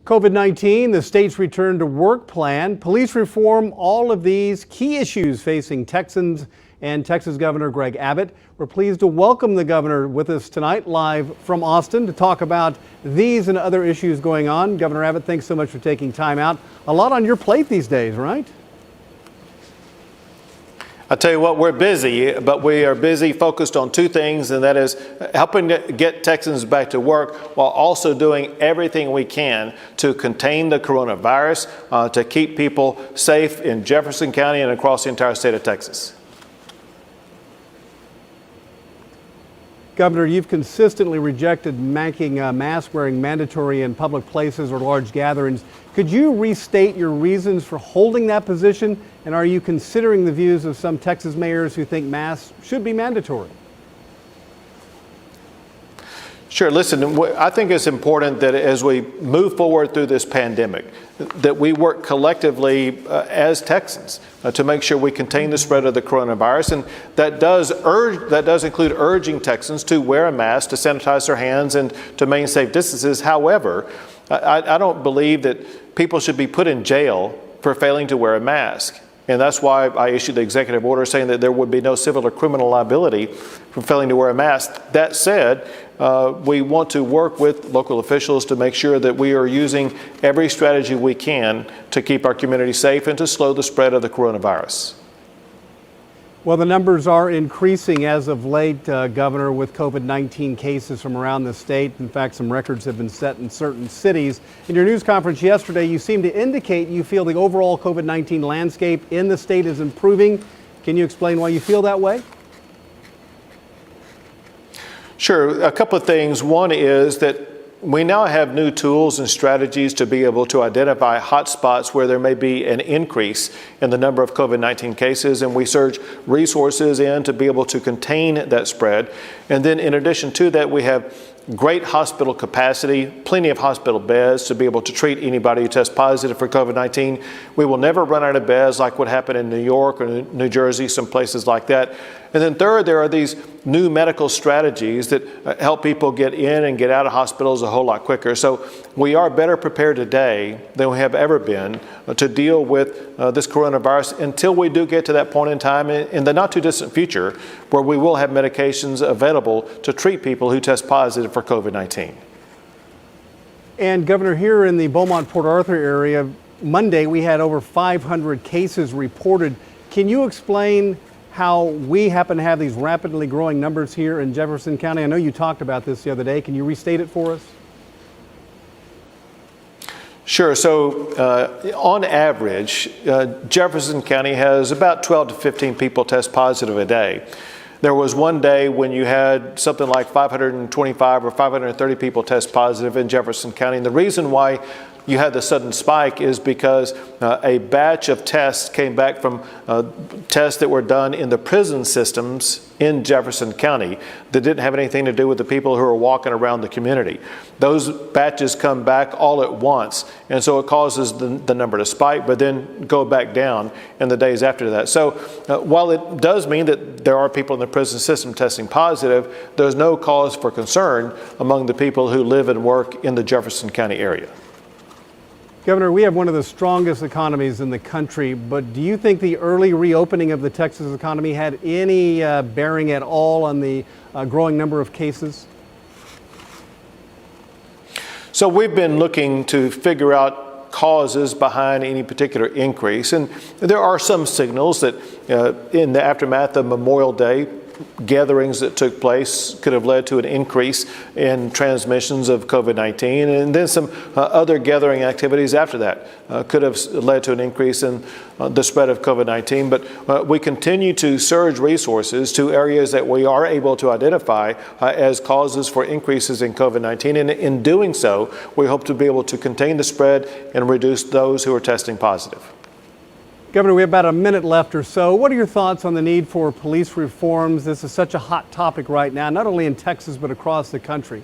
COVID-19, the state's return to work plan, police reform, all of these key issues facing Texans and Texas Governor Greg Abbott. We're pleased to welcome the governor with us tonight, live from Austin, to talk about these and other issues going on. Governor Abbott, thanks so much for taking time out. A lot on your plate these days, right? I tell you what, we're busy, but we are busy focused on two things, and that is helping to get Texans back to work while also doing everything we can to contain the coronavirus, to keep people safe in Jefferson County and across the entire state of Texas. Governor, you've consistently rejected making mask wearing mandatory in public places or large gatherings. Could you restate your reasons for holding that position? And are you considering the views of some Texas mayors who think masks should be mandatory? Sure. Listen, I think it's important that as we move forward through this pandemic, that we work collectively as Texans to make sure we contain the spread of the coronavirus. And that does include urging Texans to wear a mask, to sanitize their hands, and to maintain safe distances. However, I don't believe that people should be put in jail for failing to wear a mask. And that's why I issued the executive order saying that there would be no civil or criminal liability for failing to wear a mask. That said, we want to work with local officials to make sure that we are using every strategy we can to keep our community safe and to slow the spread of the coronavirus. Well, the numbers are increasing as of late, Governor, with COVID-19 cases from around the state. In fact, some records have been set in certain cities. In your news conference yesterday, you seemed to indicate you feel the overall COVID-19 landscape in the state is improving. Can you explain why you feel that way? Sure. A couple of things. One is that we now have new tools and strategies to be able to identify hotspots where there may be an increase in the number of COVID-19 cases, and we surge resources in to be able to contain that spread. And then in addition to that, we have great hospital capacity, plenty of hospital beds to be able to treat anybody who tests positive for COVID-19. We will never run out of beds like what happened in New York or New Jersey, some places like that. And then third, there are these new medical strategies that help people get in and get out of hospitals a whole lot quicker. So we are better prepared today than we have ever been to deal with this coronavirus until we do get to that point in time in the not too distant future where we will have medications available to treat people who test positive for COVID-19. And Governor, here in the Beaumont-Port Arthur area, Monday we had over 500 cases reported. Can you explain how we happen to have these rapidly growing numbers here in Jefferson County? I know you talked about this the other day. Can you restate it for us? Sure. So on average, Jefferson County has about 12 to 15 people test positive a day. There was one day when you had something like 525 or 530 people test positive in Jefferson County. And the reason why you had the sudden spike is because a batch of tests came back from tests that were done in the prison systems in Jefferson County that didn't have anything to do with the people who are walking around the community. Those batches come back all at once, and so it causes the number to spike, but then go back down in the days after that. So while it does mean that there are people in the prison system testing positive, there's no cause for concern among the people who live and work in the Jefferson County area. Governor, we have one of the strongest economies in the country, but do you think the early reopening of the Texas economy had any bearing at all on the growing number of cases? So we've been looking to figure out causes behind any particular increase, and there are some signals that in the aftermath of Memorial Day, gatherings that took place could have led to an increase in transmissions of COVID-19, and then some other gathering activities after that could have led to an increase in the spread of COVID-19. But we continue to surge resources to areas that we are able to identify as causes for increases in COVID-19, and in doing so, we hope to be able to contain the spread and reduce those who are testing positive. Governor, we have about a minute left or so. What are your thoughts on the need for police reforms? This is such a hot topic right now, not only in Texas, but across the country.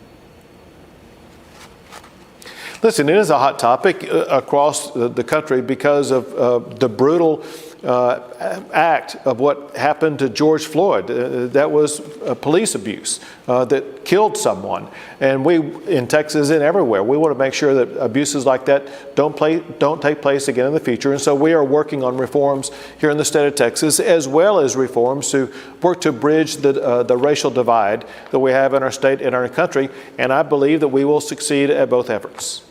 Listen, it is a hot topic across the country because of the brutal act of what happened to George Floyd. That was police abuse that killed someone. And we, in Texas and everywhere, we want to make sure that abuses like that don't take place again in the future. And so we are working on reforms here in the state of Texas, as well as reforms to work to bridge the racial divide that we have in our state and our country. And I believe that we will succeed at both efforts.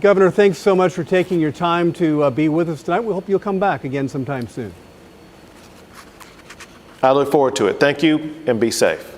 Governor, thanks so much for taking your time to be with us tonight. We hope you'll come back again sometime soon. I look forward to it. Thank you, and be safe.